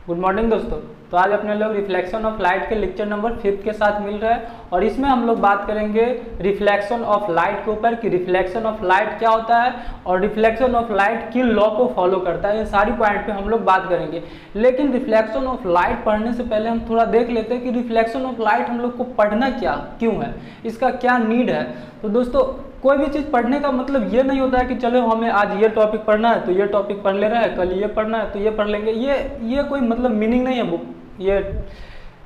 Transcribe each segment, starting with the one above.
Good morning दोस्तों। तो आज अपने लोग रिफ्लेक्शन ऑफ लाइट के लेक्चर नंबर 5 के साथ मिल रहे हैं और इसमें हम लोग बात करेंगे रिफ्लेक्शन ऑफ लाइट के ऊपर कि रिफ्लेक्शन ऑफ लाइट क्या होता है और रिफ्लेक्शन ऑफ लाइट किन लॉ को फॉलो करता है। इन सारी पॉइंट पे हम लोग बात करेंगे। लेकिन रिफ्लेक्शन ऑफ लाइट पढ़ने से पहले हम थोड़ा देख लेते हैं कि रिफ्लेक्शन ऑफ लाइट हम लोग को पढ़ना क्यों है, इसका क्या नीड है। तो दोस्तों कोई भी चीज़ पढ़ने का मतलब ये नहीं होता है कि चलो हमें आज ये टॉपिक पढ़ना है तो ये टॉपिक पढ़ ले रहा है, कल ये पढ़ना है तो ये पढ़ लेंगे। ये कोई मतलब मीनिंग नहीं है बुक ये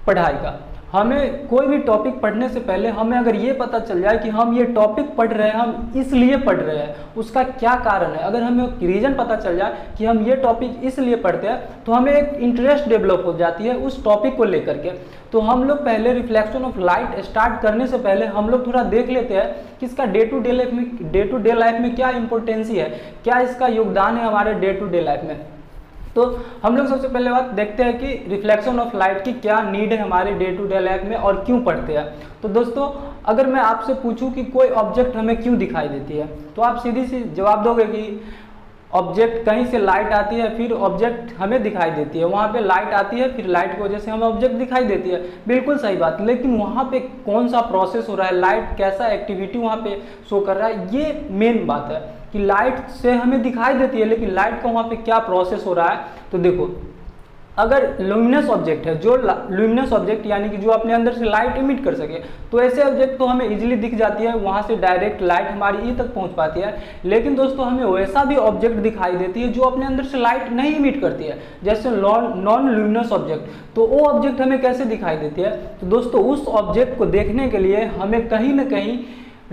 पढ़ाई का। हमें कोई भी टॉपिक पढ़ने से पहले हमें अगर ये पता चल जाए कि हम ये टॉपिक पढ़ रहे हैं, हम इसलिए पढ़ रहे हैं, उसका क्या कारण है। अगर हमें रीजन पता चल जाए कि हम ये टॉपिक इसलिए पढ़ते हैं तो हमें एक इंटरेस्ट डेवलप हो जाती है उस टॉपिक को लेकर के। तो हम लोग पहले रिफ्लेक्शन ऑफ लाइट स्टार्ट करने से पहले हम लोग थोड़ा देख लेते हैं कि इसका डे टू डे लाइफ में क्या इंपॉर्टेंसी है, क्या इसका योगदान है हमारे डे टू डे लाइफ में। तो हम लोग सबसे पहले बात देखते हैं कि रिफ्लेक्शन ऑफ लाइट की क्या नीड है हमारे डे टू डे लाइफ में और क्यों पढ़ते हैं। तो दोस्तों अगर मैं आपसे पूछूं कि कोई ऑब्जेक्ट हमें क्यों दिखाई देती है तो आप सीधी सी जवाब दोगे कि ऑब्जेक्ट कहीं से लाइट आती है फिर ऑब्जेक्ट हमें दिखाई देती है। वहाँ पे लाइट आती है फिर लाइट की वजह से हमें ऑब्जेक्ट दिखाई देती है, बिल्कुल सही बात। लेकिन वहाँ पे कौन सा प्रोसेस हो रहा है, लाइट कैसा एक्टिविटी वहाँ पे शो कर रहा है, ये मेन बात है कि लाइट से हमें दिखाई देती है लेकिन लाइट का वहाँ पे क्या प्रोसेस हो रहा है। तो देखो अगर लुमिनस ऑब्जेक्ट है, जो लुमिनस ऑब्जेक्ट यानी कि जो अपने अंदर से लाइट इमिट कर सके, तो ऐसे ऑब्जेक्ट तो हमें इजीली दिख जाती है, वहाँ से डायरेक्ट लाइट हमारी ई तक पहुँच पाती है। लेकिन दोस्तों हमें वैसा भी ऑब्जेक्ट दिखाई देती है जो अपने अंदर से लाइट नहीं इमिट करती है, जैसे नॉन लुमिनस ऑब्जेक्ट। तो वो ऑब्जेक्ट हमें कैसे दिखाई देती है। तो दोस्तों उस ऑब्जेक्ट को देखने के लिए हमें कहीं ना कहीं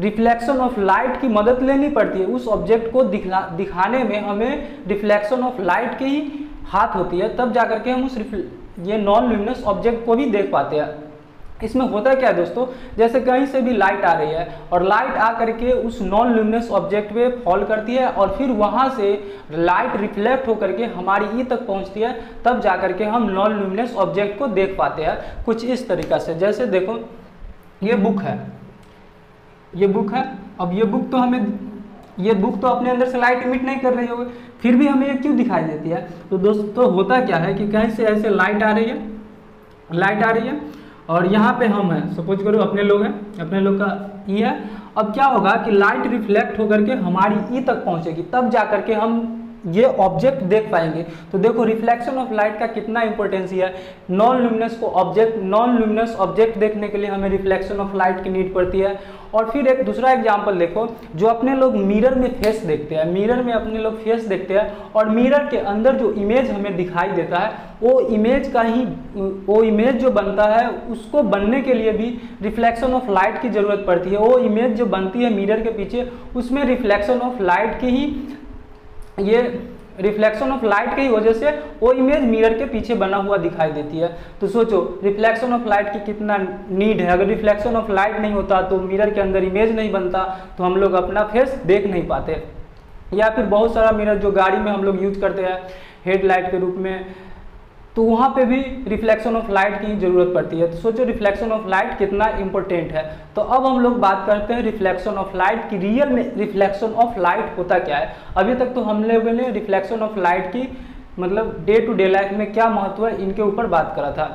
रिफ्लेक्शन ऑफ लाइट की मदद लेनी पड़ती है। उस ऑब्जेक्ट को दिखाने में हमें रिफ्लेक्शन ऑफ लाइट की ही हाथ होती है, तब जाकर के हम ये नॉन लुमिनस ऑब्जेक्ट को भी देख पाते हैं। इसमें होता क्या है दोस्तों, जैसे कहीं से भी लाइट आ रही है और लाइट आ करके उस नॉन लुमिनस ऑब्जेक्ट पे फॉल करती है और फिर वहाँ से लाइट रिफ्लेक्ट होकर के हमारी ई तक पहुँचती है, तब जाकर के हम नॉन लुमिनस ऑब्जेक्ट को देख पाते हैं कुछ इस तरीक़ा से। जैसे देखो ये बुक है, ये बुक है। अब ये बुक तो अपने अंदर से लाइट इमिट नहीं कर रही होगी, फिर भी हमें ये क्यों दिखाई देती है। तो दोस्तों होता क्या है कि कहीं से ऐसे लाइट आ रही है और यहाँ पे हम हैं, सपोज करो अपने लोग हैं, अपने लोग का ई है। अब क्या होगा कि लाइट रिफ्लेक्ट होकर के हमारी ई तक पहुँचेगी, तब जा करके हम ये ऑब्जेक्ट देख पाएंगे। तो देखो रिफ्लेक्शन ऑफ लाइट का कितना इंपॉर्टेंस है। नॉन लुमिनस ऑब्जेक्ट देखने के लिए हमें रिफ्लेक्शन ऑफ लाइट की नीड पड़ती है। और फिर एक दूसरा एग्जांपल देखो, जो अपने लोग मिरर में फेस देखते हैं, मिरर में अपने लोग फेस देखते हैं और मिरर के अंदर जो इमेज हमें दिखाई देता है वो इमेज जो बनता है उसको बनने के लिए भी रिफ्लेक्शन ऑफ लाइट की ज़रूरत पड़ती है। वो इमेज जो बनती है मिरर के पीछे उसमें रिफ्लेक्शन ऑफ लाइट की ही रिफ्लेक्शन ऑफ लाइट की वजह से वो इमेज मिरर के पीछे बना हुआ दिखाई देती है। तो सोचो रिफ्लेक्शन ऑफ लाइट की कितना नीड है। अगर रिफ्लेक्शन ऑफ लाइट नहीं होता तो मिरर के अंदर इमेज नहीं बनता, तो हम लोग अपना फेस देख नहीं पाते। या फिर बहुत सारा मिरर जो गाड़ी में हम लोग यूज करते हैं हेडलाइट के रूप में, तो वहाँ पे भी रिफ्लेक्शन ऑफ लाइट की जरूरत पड़ती है। तो सोचो रिफ्लेक्शन ऑफ लाइट कितना इंपॉर्टेंट है। तो अब हम लोग बात करते हैं रिफ्लेक्शन ऑफ लाइट की। रियल में रिफ्लेक्शन ऑफ लाइट होता क्या है। अभी तक तो हम लोगों ने रिफ्लेक्शन ऑफ लाइट की मतलब डे टू डे लाइफ में क्या महत्व है इनके ऊपर बात करा था।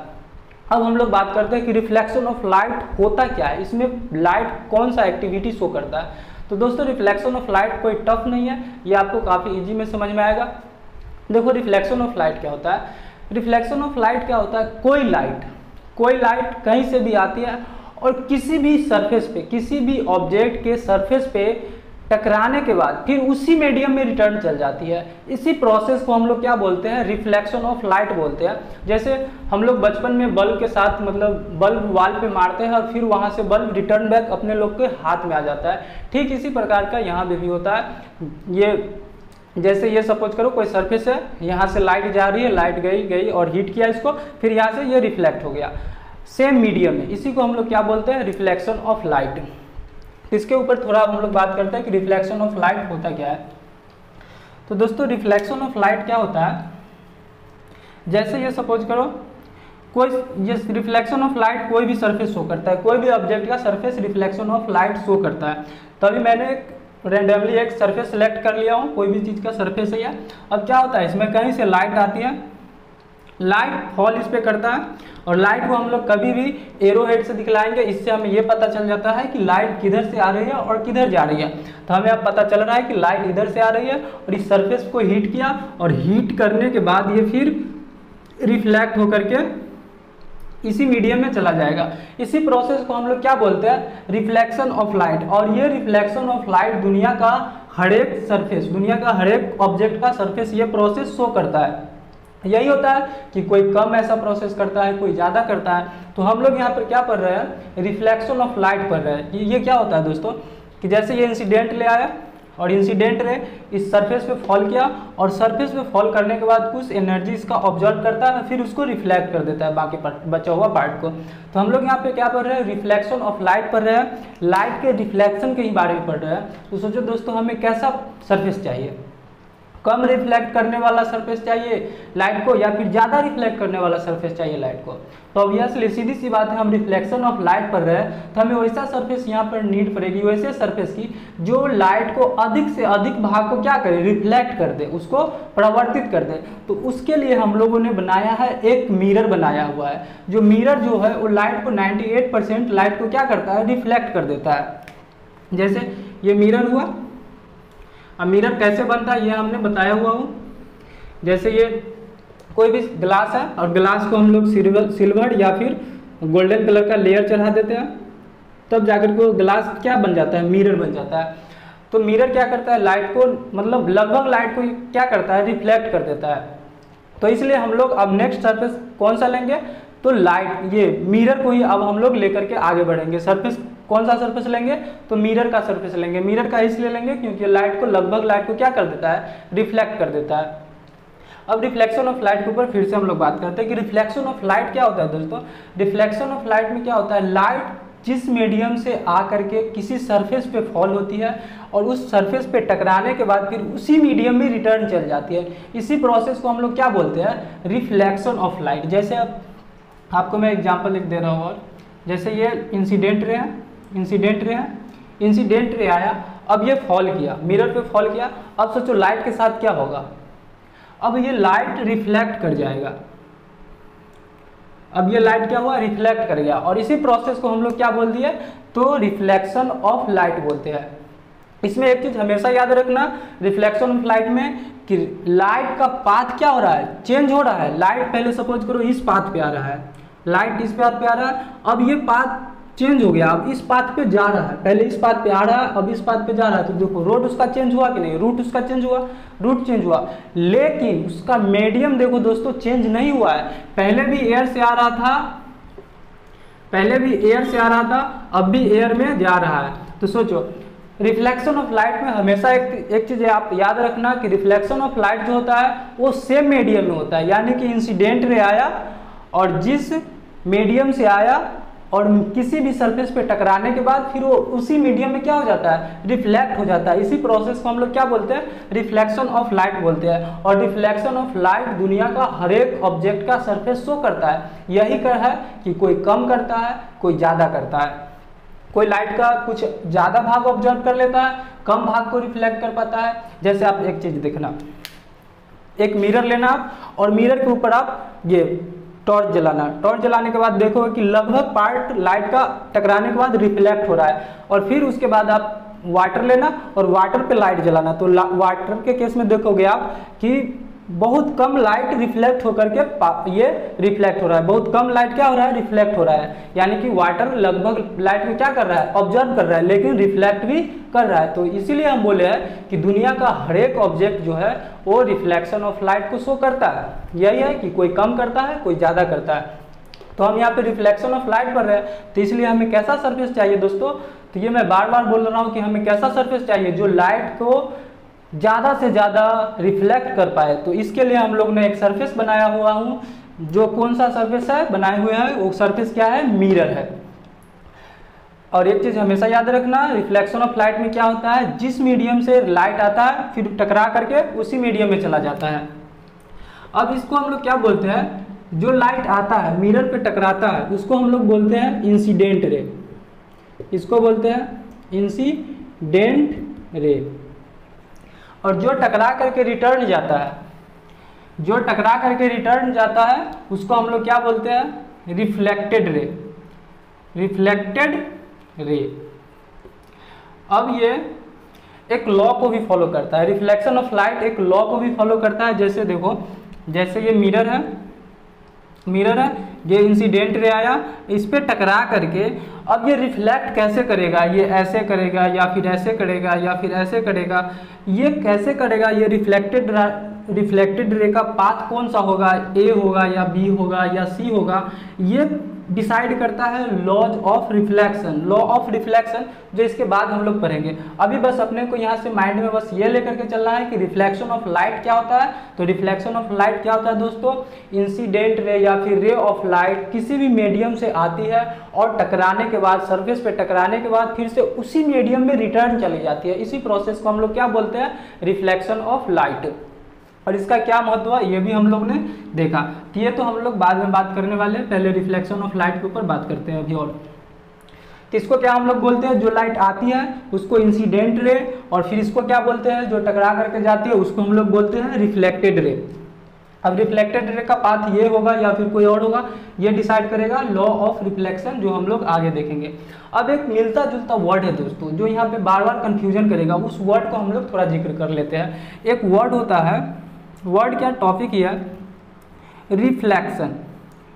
अब हम लोग बात करते हैं कि रिफ्लेक्शन ऑफ लाइट होता क्या है, इसमें लाइट कौन सा एक्टिविटी शो करता है। तो दोस्तों रिफ्लेक्शन ऑफ लाइट कोई टफ नहीं है, ये आपको काफ़ी ईजी में समझ में आएगा। देखो रिफ्लेक्शन ऑफ लाइट क्या होता है। रिफ्लेक्शन ऑफ लाइट क्या होता है, कोई लाइट कहीं से भी आती है और किसी भी सरफेस पे, किसी भी ऑब्जेक्ट के सरफेस पे टकराने के बाद फिर उसी मीडियम में रिटर्न चल जाती है। इसी प्रोसेस को हम लोग क्या बोलते हैं, रिफ्लेक्शन ऑफ लाइट बोलते हैं। जैसे हम लोग बचपन में बल्ब के साथ मतलब बल्ब वाल पे मारते हैं और फिर वहाँ से बल्ब रिटर्न बैक अपने लोग के हाथ में आ जाता है, ठीक इसी प्रकार का यहाँ पे भी होता है। ये जैसे ये सपोज करो कोई सरफेस है, यहाँ से लाइट जा रही है, लाइट गई और हीट किया इसको, फिर यहाँ से ये रिफ्लेक्ट हो गया सेम मीडियम में। इसी को हम लोग क्या बोलते हैं, रिफ्लेक्शन ऑफ लाइट। इसके ऊपर थोड़ा हम लोग बात करते हैं कि रिफ्लेक्शन ऑफ लाइट होता क्या है। तो दोस्तों रिफ्लेक्शन ऑफ लाइट क्या होता है, जैसे ये सपोज करो ये रिफ्लेक्शन ऑफ लाइट कोई भी सरफेस शो करता है, कोई भी ऑब्जेक्ट का surface reflection of light show करता है। तभी मैंने रेंडमली एक सरफेस सेलेक्ट कर लिया हूँ, कोई भी चीज़ का सरफेस है। अब क्या होता है, इसमें कहीं से लाइट आती है लाइट फॉल इस पे करता है और लाइट को हम लोग कभी भी एरो हेड से दिखलाएंगे, इससे हमें ये पता चल जाता है कि लाइट किधर से आ रही है और किधर जा रही है। तो हमें अब पता चल रहा है कि लाइट इधर से आ रही है और इस सरफेस को हीट किया और हीट करने के बाद ये फिर रिफ्लेक्ट होकर के इसी मीडियम में चला जाएगा। इसी प्रोसेस को हम लोग क्या बोलते हैं, रिफ्लेक्शन ऑफ लाइट। और ये रिफ्लेक्शन ऑफ लाइट दुनिया का हर एक सरफेस, दुनिया का हर एक ऑब्जेक्ट का सरफेस ये प्रोसेस शो करता है। यही होता है कि कोई कम ऐसा प्रोसेस करता है, कोई ज़्यादा करता है। तो हम लोग यहाँ पर क्या पढ़ रहे हैं, रिफ्लेक्शन ऑफ लाइट पढ़ रहे हैं। ये क्या होता है दोस्तों कि जैसे ये इंसिडेंट ले आया और इंसिडेंट रे इस सरफेस पे फॉल किया और सरफेस पे फॉल करने के बाद कुछ एनर्जी इसका ऑब्जर्व करता है, फिर उसको रिफ्लेक्ट कर देता है बाकी बचा हुआ पार्ट को। तो हम लोग यहाँ पे क्या पढ़ रहे हैं, रिफ्लेक्शन ऑफ लाइट पढ़ रहे हैं, लाइट के रिफ्लेक्शन के ही बारे में पढ़ रहे हैं। तो सोचो दोस्तों हमें कैसा सरफेस चाहिए, कम रिफ्लेक्ट करने वाला सरफेस चाहिए लाइट को या फिर ज़्यादा रिफ्लेक्ट करने वाला सरफेस चाहिए लाइट को। तो ऑब्वियसली सीधी सी बात है, हम रिफ्लेक्शन ऑफ लाइट पढ़ रहे हैं तो हमें वैसा सरफेस यहाँ पर नीड पड़ेगी, वैसे सरफेस की जो लाइट को अधिक से अधिक भाग को क्या करे, रिफ्लेक्ट कर दे, उसको परावर्तित कर दे। तो उसके लिए हम लोगों ने बनाया है एक मिरर बनाया हुआ है। जो मिरर जो है वो लाइट को 98% लाइट को क्या करता है, रिफ्लेक्ट कर देता है। जैसे ये मिरर हुआ, अब मिरर कैसे बनता है ये हमने बताया हुआ हूँ। जैसे ये कोई भी ग्लास है और ग्लास को हम लोग सिल्वर या फिर गोल्डन कलर का लेयर चढ़ा देते हैं, तब जाकर के ग्लास क्या बन जाता है, मिरर बन जाता है। तो मिरर क्या करता है, लाइट को मतलब लगभग लाइट को क्या करता है, रिफ्लेक्ट कर देता है। तो इसलिए हम लोग अब नेक्स्ट सरफेस कौन सा लेंगे, तो लाइट ये मिरर को ही अब हम लोग लेकर के आगे बढ़ेंगे। सरफेस कौन सा सरफेस लेंगे, तो मिरर का सरफेस लेंगे। मिरर का इसलिए लेंगे क्योंकि लाइट को लगभग लाइट को क्या कर देता है, रिफ्लेक्ट कर देता है। अब रिफ्लेक्शन ऑफ लाइट के ऊपर फिर से हम लोग बात करते हैं कि रिफ्लेक्शन ऑफ लाइट क्या होता है दोस्तों। रिफ्लेक्शन ऑफ लाइट में क्या होता है, लाइट जिस मीडियम से आकर के किसी सरफेस पे फॉल होती है और उस सरफेस पे टकराने के बाद फिर उसी मीडियम में रिटर्न चल जाती है, इसी प्रोसेस को हम लोग क्या बोलते हैं, रिफ्लेक्शन ऑफ लाइट। जैसे अब आपको मैं एग्जांपल लिख दे रहा हूँ, और जैसे ये इंसिडेंट रे है, इंसिडेंट रे आया, अब ये फॉल किया, मिरर पे फॉल किया। अब सोचो लाइट के साथ क्या होगा, अब ये लाइट रिफ्लेक्ट कर जाएगा। अब ये लाइट क्या हुआ, रिफ्लेक्ट कर गया, और इसी प्रोसेस को हम लोग क्या बोल दिए, तो रिफ्लेक्शन ऑफ लाइट बोलते हैं। इसमें एक चीज हमेशा याद रखना, रिफ्लेक्शन ऑफ लाइट में कि लाइट का पाथ क्या हो रहा है, चेंज हो रहा है। लाइट पहले सपोज करो इस पाथ पे आ रहा है, लाइट इस पाथ पे आ रहा है, अब ये पाथ चेंज हो गया, अब इस पाथ पे जा रहा है, पहले इस पाथ पे आ रहा है, अब इस पाथ पे जा रहा है। तो देखो रोड उसका चेंज हुआ कि नहीं, रूट उसका चेंज हुआ, रूट चेंज हुआ, लेकिन उसका मीडियम देखो दोस्तों चेंज नहीं हुआ है। पहले भी एयर से आ रहा था, अब भी एयर में जा रहा है। तो सोचो रिफ्लेक्शन ऑफ लाइट में हमेशा एक चीज आप याद रखना कि रिफ्लेक्शन ऑफ लाइट जो होता है वो सेम मीडियम में होता है। यानी कि इंसिडेंट रे आया और जिस मीडियम से आया और किसी भी सरफेस पे टकराने के बाद फिर वो उसी मीडियम में क्या हो जाता है, रिफ्लेक्ट हो जाता है। इसी प्रोसेस को हम लोग क्या बोलते हैं, रिफ्लेक्शन ऑफ लाइट बोलते हैं। और रिफ्लेक्शन ऑफ लाइट दुनिया का हर एक ऑब्जेक्ट का सरफेस शो करता है। यही कर है कि कोई कम करता है, कोई ज़्यादा करता है। कोई लाइट का कुछ ज़्यादा भाग ऑब्जर्व कर लेता है, कम भाग को रिफ्लेक्ट कर पाता है। जैसे आप एक चीज़ देखना, एक मिरर लेना आप, और मिरर के ऊपर आप ये टॉर्च जलाना। टॉर्च जलाने के बाद देखोगे कि लगभग पार्ट लाइट का टकराने के बाद रिफ्लेक्ट हो रहा है। और फिर उसके बाद आप वाटर लेना और वाटर पे लाइट जलाना। तो वाटर के केस में देखोगे आप कि बहुत कम लाइट रिफ्लेक्ट होकर के ये रिफ्लेक्ट हो रहा है, बहुत कम लाइट क्या हो रहा है, रिफ्लेक्ट हो रहा है। यानी कि वाटर लगभग लाइट में क्या कर रहा है, ऑब्जर्व कर रहा है, लेकिन रिफ्लेक्ट भी कर रहा है। तो इसीलिए हम बोले हैं कि दुनिया का हर एक ऑब्जेक्ट जो है वो रिफ्लेक्शन ऑफ लाइट को शो करता है। यही है कि कोई कम करता है, कोई ज़्यादा करता है। तो हम यहाँ पे रिफ्लेक्शन ऑफ लाइट पढ़ रहे हैं, तो इसलिए हमें कैसा सरफेस चाहिए दोस्तों। तो ये मैं बार बार बोल रहा हूँ कि हमें कैसा सरफेस चाहिए जो लाइट को ज़्यादा से ज़्यादा रिफ्लेक्ट कर पाए। तो इसके लिए हम लोग ने एक सरफेस बनाया हुआ हूँ, जो कौन सा सरफेस है बनाए हुए हैं, वो सरफेस क्या है, मिरर है। और एक चीज़ हमेशा याद रखना, रिफ्लेक्शन ऑफ लाइट में क्या होता है, जिस मीडियम से लाइट आता है फिर टकरा करके उसी मीडियम में चला जाता है। अब इसको हम लोग क्या बोलते हैं, जो लाइट आता है मिरर पे टकराता है उसको हम लोग बोलते हैं इंसिडेंट रे। इसको बोलते हैं इंसिडेंट रे। और जो टकरा करके रिटर्न जाता है, जो टकरा करके रिटर्न जाता है उसको हम लोग क्या बोलते हैं, रिफ्लेक्टेड रे, रिफ्लेक्टेड रे। अब ये एक लॉ को भी फॉलो करता है, रिफ्लेक्शन ऑफ लाइट एक लॉ को भी फॉलो करता है। जैसे देखो, जैसे ये मिरर है, मिरर है, ये इंसिडेंट रे आया, इस पे टकरा करके अब ये रिफ्लेक्ट कैसे करेगा, ये ऐसे करेगा या फिर ऐसे करेगा या फिर ऐसे करेगा, ये कैसे करेगा, ये रिफ्लेक्टेड रे का पाथ कौन सा होगा, ए होगा या बी होगा या सी होगा, ये डिसाइड करता है laws of reflection, law of reflection, जो इसके बाद हम लोग पढ़ेंगे। अभी बस अपने को यहाँ से माइंड में बस ये लेकर के चलना है कि रिफ्लेक्शन ऑफ लाइट क्या होता है। तो रिफ्लेक्शन ऑफ लाइट क्या होता है दोस्तों, इंसिडेंट रे या फिर रे ऑफ लाइट किसी भी मीडियम से आती है और टकराने के बाद, सरफेस पे टकराने के बाद फिर से उसी मीडियम में रिटर्न चली जाती है। इसी प्रोसेस को हम लोग क्या बोलते हैं, रिफ्लेक्शन ऑफ लाइट। और इसका क्या महत्व है ये भी हम लोग ने देखा, तो ये तो हम लोग बाद में बात करने वाले हैं, पहले रिफ्लेक्शन ऑफ लाइट के ऊपर बात करते हैं अभी। और तो इसको क्या हम लोग बोलते हैं, जो लाइट आती है उसको इंसिडेंट रे, और फिर इसको क्या बोलते हैं, जो टकरा करके जाती है उसको हम लोग बोलते हैं रिफ्लेक्टेड रे। अब रिफ्लेक्टेड रे का पाथ ये होगा या फिर कोई और होगा, ये डिसाइड करेगा लॉ ऑफ रिफ्लेक्शन, जो हम लोग आगे देखेंगे। अब एक मिलता जुलता वर्ड है दोस्तों, जो यहाँ पे बार बार कंफ्यूजन करेगा, उस वर्ड को हम लोग थोड़ा जिक्र कर लेते हैं। एक वर्ड होता है, वर्ड क्या टॉपिक ये है, रिफ्लेक्शन।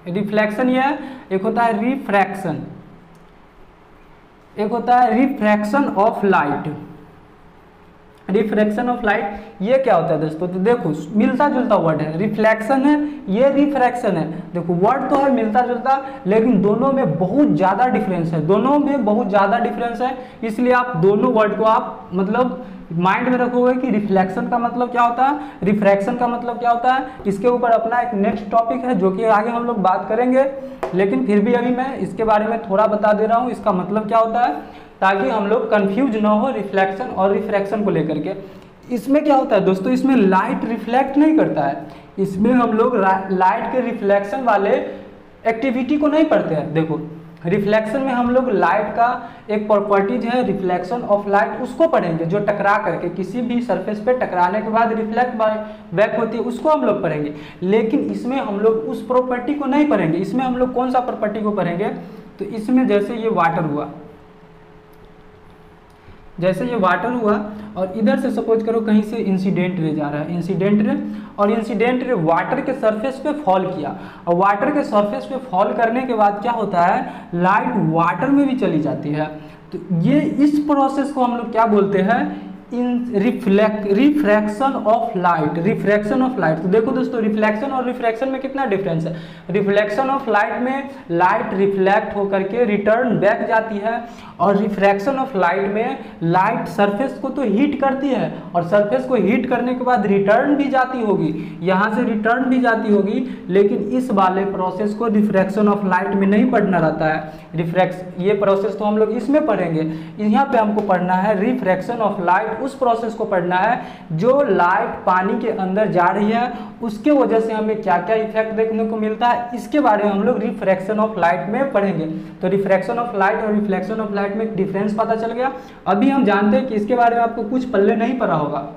रिफ्लेक्शन ये है, एक होता है रिफ्रैक्शन, एक होता है refraction of light. Refraction of light ये क्या होता है दोस्तों, तो देखो मिलता जुलता वर्ड है, रिफ्लेक्शन है, ये रिफ्रैक्शन है। देखो वर्ड तो है मिलता जुलता, लेकिन दोनों में बहुत ज़्यादा डिफरेंस है, दोनों में बहुत ज़्यादा डिफरेंस है। इसलिए आप दोनों वर्ड को आप मतलब माइंड में रखोगे कि रिफ्लेक्शन का मतलब क्या होता है, रिफ्रैक्शन का मतलब क्या होता है। इसके ऊपर अपना एक नेक्स्ट टॉपिक है जो कि आगे हम लोग बात करेंगे, लेकिन फिर भी अभी मैं इसके बारे में थोड़ा बता दे रहा हूँ इसका मतलब क्या होता है, ताकि हम लोग कंफ्यूज ना हो रिफ्लेक्शन और रिफ्रैक्शन को लेकर के। इसमें क्या होता है दोस्तों, इसमें लाइट रिफ्लेक्ट नहीं करता है, इसमें हम लोग लाइट के रिफ्लेक्शन वाले एक्टिविटी को नहीं पढ़ते हैं। देखो रिफ्लेक्शन में हम लोग लाइट का एक प्रॉपर्टीज है रिफ्लेक्शन ऑफ लाइट, उसको पढ़ेंगे, जो टकरा करके किसी भी सरफेस पे टकराने के बाद रिफ्लेक्ट बैक होती है, उसको हम लोग पढ़ेंगे। लेकिन इसमें हम लोग उस प्रॉपर्टी को नहीं पढ़ेंगे। इसमें हम लोग कौन सा प्रॉपर्टी को पढ़ेंगे, तो इसमें जैसे ये वाटर हुआ, जैसे ये वाटर हुआ और इधर से सपोज करो कहीं से इंसिडेंट रे जा रहा है, इंसिडेंट रे, और इंसिडेंट रे वाटर के सरफेस पे फॉल किया, और वाटर के सरफेस पे फॉल करने के बाद क्या होता है, लाइट वाटर में भी चली जाती है। तो ये इस प्रोसेस को हम लोग क्या बोलते हैं, refraction of light, refraction of light. तो देखो दोस्तों रिफ्लेक्शन और रिफ्रैक्शन में कितना डिफरेंस है। रिफ्लेक्शन ऑफ लाइट में लाइट रिफ्लेक्ट होकर के रिटर्न बैक जाती है, और रिफ्रैक्शन ऑफ लाइट में लाइट सरफेस को तो हीट करती है, और सरफेस को हीट करने के बाद रिटर्न भी जाती होगी, यहाँ से रिटर्न भी जाती होगी। लेकिन इस वाले प्रोसेस को रिफ्रैक्शन ऑफ लाइट में नहीं पढ़ना रहता है। ये प्रोसेस तो हम लोग इसमें पढ़ेंगे, यहाँ पे हमको पढ़ना है रिफ्रैक्शन ऑफ लाइट, उस प्रोसेस को पढ़ना है जो लाइट पानी के अंदर जा रही है, उसके वजह से हमें क्या क्या इफेक्ट देखने को मिलता है, इसके बारे में हम लोग रिफ्रैक्शन ऑफ लाइट में पढ़ेंगे। तो रिफ्रैक्शन ऑफ लाइट और रिफ्लेक्शन ऑफ लाइट में डिफरेंस पता चल गया। अभी हम जानते हैं कि इसके बारे में आपको कुछ पल्ले नहीं पड़ा होगा,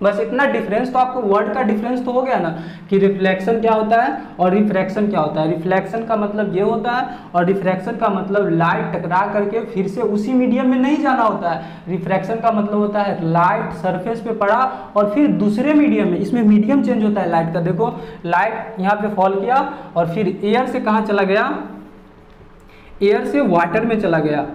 बस इतना डिफरेंस तो आपको वर्ड का डिफरेंस तो हो गया ना, कि रिफ्लेक्शन क्या होता है और रिफ्रैक्शन क्या होता है। रिफ्लेक्शन का मतलब ये होता है, और रिफ्रैक्शन का मतलब लाइट टकरा करके फिर से उसी मीडियम में नहीं जाना होता है। रिफ्रैक्शन का मतलब होता है लाइट सरफेस पे पड़ा और फिर दूसरे मीडियम में, इसमें मीडियम चेंज होता है लाइट का। देखो लाइट यहाँ पे फॉल किया और फिर एयर से कहाँ चला गया, एयर से वाटर में चला गया,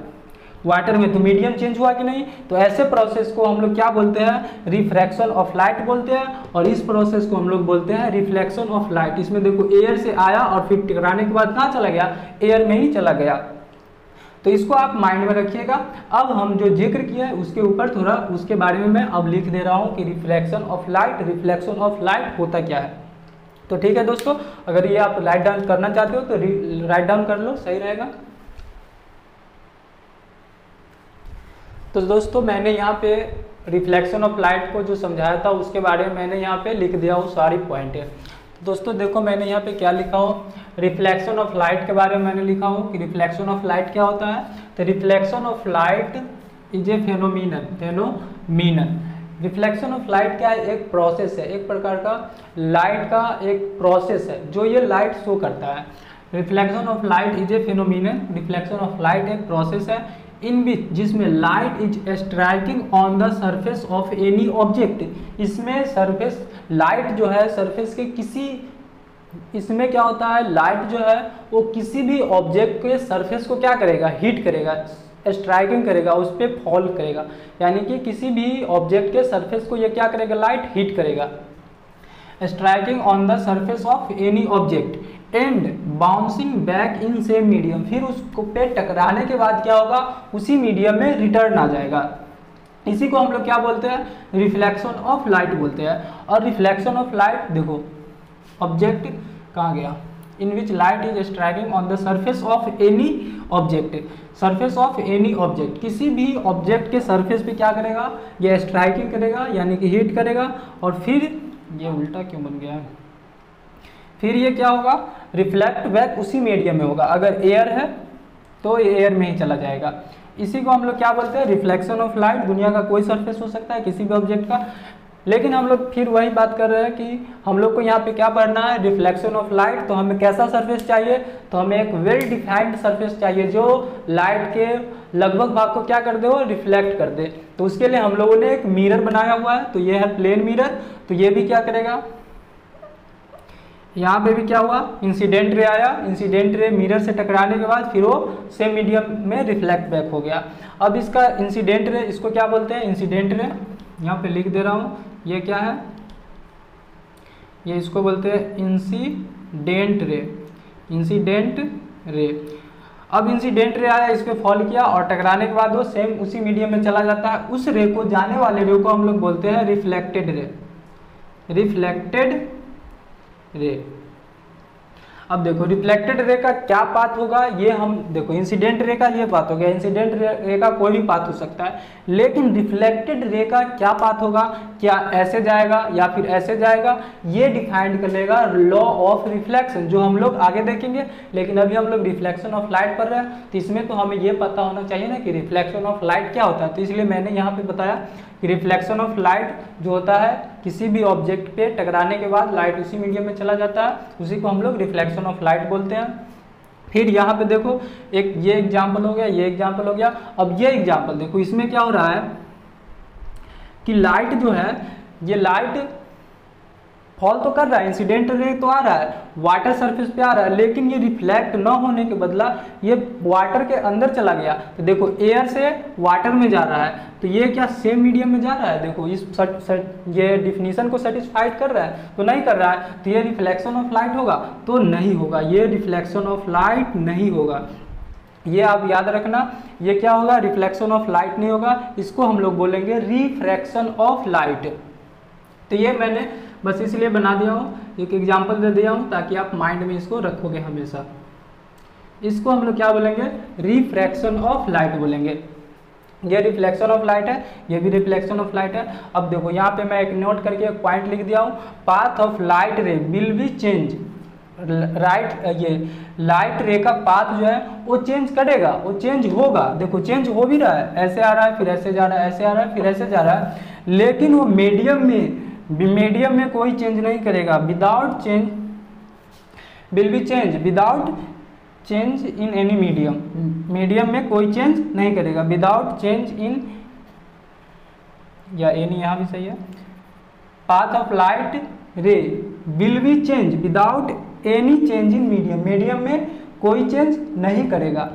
वाटर में, तो मीडियम चेंज हुआ कि नहीं। तो ऐसे प्रोसेस को हम लोग क्या बोलते हैं, रिफ्रैक्शन ऑफ लाइट बोलते हैं, और इस प्रोसेस को हम लोग बोलते हैं रिफ्लेक्शन ऑफ लाइट। इसमें देखो एयर से आया और फिर टकराने के बाद कहाँ चला गया, एयर में ही चला गया। तो इसको आप माइंड में रखिएगा। अब हम जो जिक्र किया है उसके ऊपर थोड़ा उसके बारे में मैं अब लिख दे रहा हूँ कि reflection of light, reflection of light होता क्या है। तो ठीक है दोस्तों, अगर ये आप राइट डाउन करना चाहते हो तो राइट डाउन कर लो, सही रहेगा। तो दोस्तों मैंने यहाँ पे रिफ्लेक्शन ऑफ लाइट को जो समझाया था उसके बारे में मैंने यहाँ पे लिख दिया वो सारी पॉइंट है। तो दोस्तों देखो मैंने यहाँ पे क्या लिखा हो, रिफ्लेक्शन ऑफ लाइट के बारे में मैंने लिखा हो कि रिफ्लेक्शन ऑफ लाइट क्या होता है। तो reflection of light is a phenomenon, phenomenon reflection of light क्या है, एक प्रोसेस है, एक प्रकार का लाइट का एक प्रोसेस है जो ये लाइट शो करता है। Reflection of light is a phenomenon, reflection of light एक प्रोसेस है इन विच, जिसमें light is striking on the surface of any object. इसमें सरफेस लाइट जो है सरफेस के किसी, इसमें क्या होता है, लाइट जो है वो किसी भी ऑब्जेक्ट के सरफेस को क्या करेगा, हीट करेगा, स्ट्राइकिंग करेगा, उस पर फॉल करेगा, यानी कि किसी भी ऑब्जेक्ट के सरफेस को ये क्या करेगा, लाइट हीट करेगा। Striking on the surface of any object and bouncing back in same medium, फिर उसको पे टकराने के बाद क्या होगा, उसी मीडियम में रिटर्न आ जाएगा। इसी को हम लोग क्या बोलते हैं, रिफ्लेक्शन ऑफ लाइट बोलते हैं। और रिफ्लेक्शन ऑफ लाइट देखो, ऑब्जेक्ट कहाँ गया, in which light is striking on the surface of any object, surface of any object, किसी भी ऑब्जेक्ट के सरफेस पे क्या करेगा, ये स्ट्राइकिंग करेगा यानी कि हीट करेगा, और फिर ये उल्टा क्यों बन गया है, फिर ये क्या होगा, रिफ्लेक्ट बैक उसी मीडियम में होगा। अगर एयर है तो एयर में ही चला जाएगा। इसी को हम लोग क्या बोलते हैं, रिफ्लेक्शन ऑफ लाइट। दुनिया का कोई सरफेस हो सकता है किसी भी ऑब्जेक्ट का, लेकिन हम लोग फिर वही बात कर रहे हैं कि हम लोग को यहाँ पे क्या पढ़ना है, रिफ्लेक्शन ऑफ लाइट। तो हमें कैसा सरफेस चाहिए, तो हमें एक वेल डिफाइंड सरफेस चाहिए जो लाइट के लगभग भाग को क्या कर दे, वो रिफ्लेक्ट कर दे। तो उसके लिए हम लोगों ने एक मिरर बनाया हुआ है, तो ये है प्लेन मिरर। तो ये भी क्या करेगा, यहाँ पे भी क्या हुआ, इंसिडेंट रे आया, इंसिडेंट रे मिरर से टकराने के बाद फिर वो सेम मीडियम में रिफ्लेक्ट बैक हो गया। अब इसका इंसिडेंट रे, इसको क्या बोलते हैं, इंसिडेंट रे, यहाँ पे लिख दे रहा हूँ, ये क्या है, ये इसको बोलते हैं इंसिडेंट रे, इंसिडेंट रे। अब इंसिडेंट रे आया, इस पे फॉल किया और टकराने के बाद वो सेम उसी मीडियम में चला जाता है। उस रे को, जाने वाले रे को हम लोग बोलते हैं रिफ्लेक्टेड रे, रिफ्लेक्टेड रे। अब देखो रिफ्लेक्टेड रे का क्या पाथ होगा, ये हम देखो इंसिडेंट रे का ये पाथ हो गया, इंसिडेंट रे का कोई भी पाथ हो सकता है, लेकिन रिफ्लेक्टेड रे का क्या पाथ होगा, क्या ऐसे जाएगा या फिर ऐसे जाएगा, ये डिफाइंड कर लेगा लॉ ऑफ रिफ्लेक्शन, जो हम लोग आगे देखेंगे। लेकिन अभी हम लोग रिफ्लेक्शन ऑफ लाइट पढ़ रहे हैं, तो इसमें तो हमें ये पता होना चाहिए ना कि रिफ्लेक्शन ऑफ लाइट क्या होता है। तो इसलिए मैंने यहाँ पे बताया कि रिफ्लेक्शन ऑफ लाइट जो होता है, किसी भी ऑब्जेक्ट पे टकराने के बाद लाइट उसी मीडियम में चला जाता है, उसी को हम लोग रिफ्लेक्शन ऑफ लाइट बोलते हैं। फिर यहाँ पे देखो, एक ये एग्जाम्पल हो गया, ये एग्जाम्पल हो गया। अब ये एग्जाम्पल देखो, इसमें क्या हो रहा है कि लाइट जो है, ये लाइट फॉल तो कर रहा है, इंसिडेंट रे तो आ रहा है, वाटर सरफेस पे आ रहा है, लेकिन ये रिफ्लेक्ट ना होने के बदला ये वाटर के अंदर चला गया। तो देखो एयर से वाटर में जा रहा है, तो ये क्या सेम मीडियम में जा रहा है, देखो इस ये डिफिनीशन को सेटिस्फाइड कर रहा है, तो नहीं कर रहा है। तो ये रिफ्लेक्शन ऑफ लाइट होगा, तो नहीं होगा, ये रिफ्लेक्शन ऑफ लाइट नहीं होगा। ये आप याद रखना, ये क्या होगा, रिफ्लेक्शन ऑफ लाइट नहीं होगा, इसको हम लोग बोलेंगे रिफ्रैक्शन ऑफ लाइट। तो ये मैंने बस इसलिए बना दिया हूँ, एक एग्जाम्पल दे दिया हूँ ताकि आप माइंड में इसको रखोगे हमेशा। इसको हम लोग क्या बोलेंगे, रिफ्रैक्शन ऑफ लाइट बोलेंगे। ये रिफ्लेक्शन ऑफ लाइट है, ये भी रिफ्लेक्शन ऑफ लाइट है। अब देखो यहाँ पे मैं एक नोट करके एक पॉइंट लिख दिया हूँ, पाथ ऑफ लाइट रे विल बी चेंज, राइट, ये लाइट रे का पाथ जो है वो चेंज करेगा, वो चेंज होगा। देखो चेंज हो भी रहा है, ऐसे आ रहा है, फिर ऐसे जा रहा है, ऐसे आ रहा है, फिर ऐसे जा रहा है, लेकिन वो मीडियम में कोई चेंज नहीं करेगा। Without change will be change, without change in any medium, medium में कोई चेंज नहीं करेगा। विदाउट चेंज इन, या एनी यहाँ भी सही है, पाथ ऑफ लाइट रे will be change without any change in medium, medium में कोई चेंज नहीं करेगा।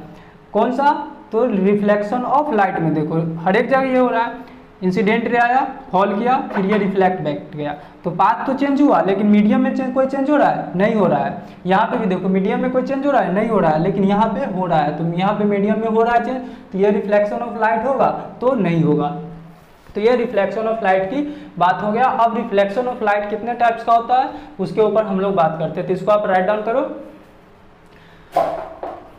कौन सा, तो रिफ्लेक्शन ऑफ लाइट में देखो हर एक जगह ये हो रहा है, इंसिडेंट रे आया, फॉल किया, फिर ये रिफ्लेक्ट बैक गया, तो पाथ तो चेंज हुआ, लेकिन मीडियम में कोई चेंज हो रहा है, नहीं हो रहा है। यहाँ पे भी देखो मीडियम में कोई चेंज हो रहा है, नहीं हो रहा है, लेकिन यहाँ पे हो रहा है, तो यहाँ पे मीडियम में हो रहा है चेंज, तो ये रिफ्लेक्शन ऑफ लाइट होगा, तो नहीं होगा। तो ये रिफ्लेक्शन ऑफ लाइट की बात हो गया। अब रिफ्लेक्शन ऑफ लाइट कितने टाइप्स का होता है उसके ऊपर हम लोग बात करते हैं, तो इसको आप राइट डाउन करो।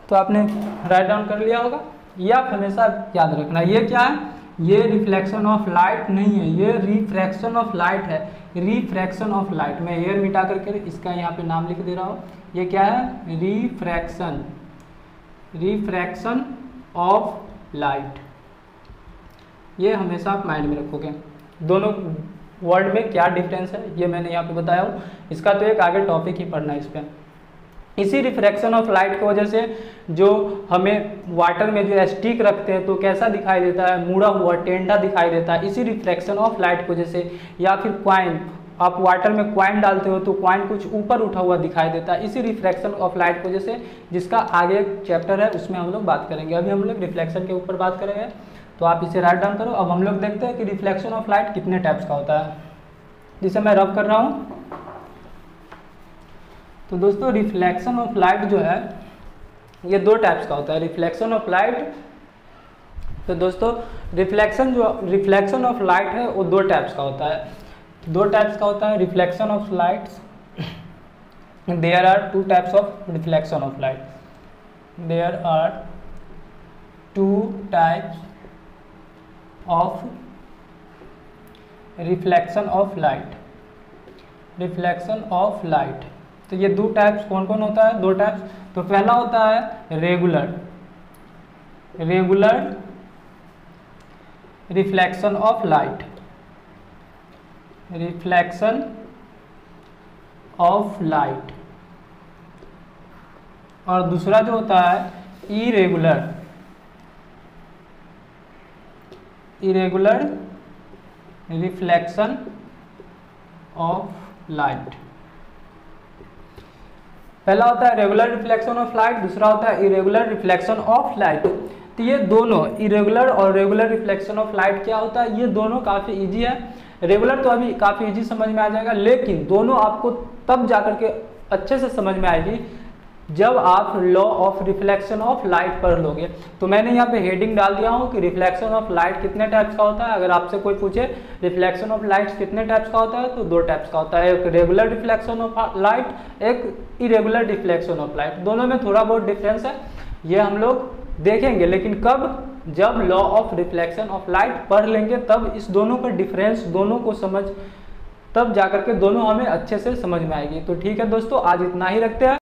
तो आपने राइट डाउन कर लिया होगा, ये आप हमेशा याद रखना। ये क्या है, ये रिफ्लेक्शन ऑफ लाइट नहीं है, ये रिफ्रैक्शन ऑफ लाइट है, रिफ्रैक्शन ऑफ लाइट। मैं एयर मिटा करके इसका यहाँ पे नाम लिख दे रहा हूँ। ये क्या है, रिफ्रैक्शन, रिफ्रैक्शन ऑफ लाइट। ये हमेशा आप माइंड में रखोगे। दोनों वर्ड में क्या डिफरेंस है ये मैंने यहाँ पे बताया हूँ। इसका तो एक आगे टॉपिक ही पढ़ना है इस पर। इसी रिफ्रैक्शन ऑफ लाइट की वजह से जो हमें वाटर में जो स्टिक रखते हैं तो कैसा दिखाई देता है, मुड़ा हुआ टेंडा दिखाई देता है, इसी रिफ्लेक्शन ऑफ लाइट की वजह से। या फिर क्वाइन, आप वाटर में क्वाइन डालते हो तो क्वाइन कुछ ऊपर उठा हुआ दिखाई देता है, इसी रिफ्लेक्शन ऑफ लाइट की वजह से, जिसका आगे एक चैप्टर है उसमें हम लोग बात करेंगे। अभी हम लोग रिफ्लेक्शन के ऊपर बात करेंगे, तो आप इसे राइट डाउन करो। अब हम लोग देखते हैं कि रिफ्लेक्शन ऑफ लाइट कितने टाइप्स का होता है, जिसे मैं रब कर रहा हूँ। तो दोस्तों रिफ्लेक्शन ऑफ लाइट जो है ये दो टाइप्स का होता है। रिफ्लेक्शन ऑफ लाइट, तो दोस्तों रिफ्लेक्शन ऑफ लाइट है वो दो टाइप्स का होता है। दो टाइप्स का होता है reflection of lights. There are two types of reflection of light. There are two types of reflection of light. Reflection of light, तो ये दो टाइप्स कौन कौन होता है? दो टाइप्स। तो पहला होता है regular reflection of light, reflection of light. और दूसरा जो होता है इरेगुलर रिफ्लेक्शन ऑफ लाइट। पहला होता है रेगुलर रिफ्लेक्शन ऑफ लाइट, दूसरा होता है इरेगुलर रिफ्लेक्शन ऑफ लाइट। तो ये दोनों इरेगुलर और रेगुलर रिफ्लेक्शन ऑफ लाइट क्या होता है, ये दोनों काफ़ी इजी है। रेगुलर तो अभी काफ़ी इजी समझ में आ जाएगा, लेकिन दोनों आपको तब जाकर के अच्छे से समझ में आएगी जब आप law of reflection of light पढ़ लोगे। तो मैंने यहाँ पे हेडिंग डाल दिया हूँ कि रिफ्लेक्शन ऑफ लाइट कितने टाइप्स का होता है। अगर आपसे कोई पूछे रिफ्लेक्शन ऑफ लाइट कितने टाइप्स का होता है, तो दो टाइप्स का होता है, एक रेगुलर रिफ्लेक्शन ऑफ लाइट, एक इरेगुलर रिफ्लेक्शन ऑफ लाइट। दोनों में थोड़ा बहुत डिफरेंस है, ये हम लोग देखेंगे, लेकिन कब? जब law of reflection of light पढ़ लेंगे तब इस दोनों का डिफरेंस, दोनों को समझ, तब जाकर के दोनों हमें अच्छे से समझ में आएगी। तो ठीक है दोस्तों, आज इतना ही रखते हैं।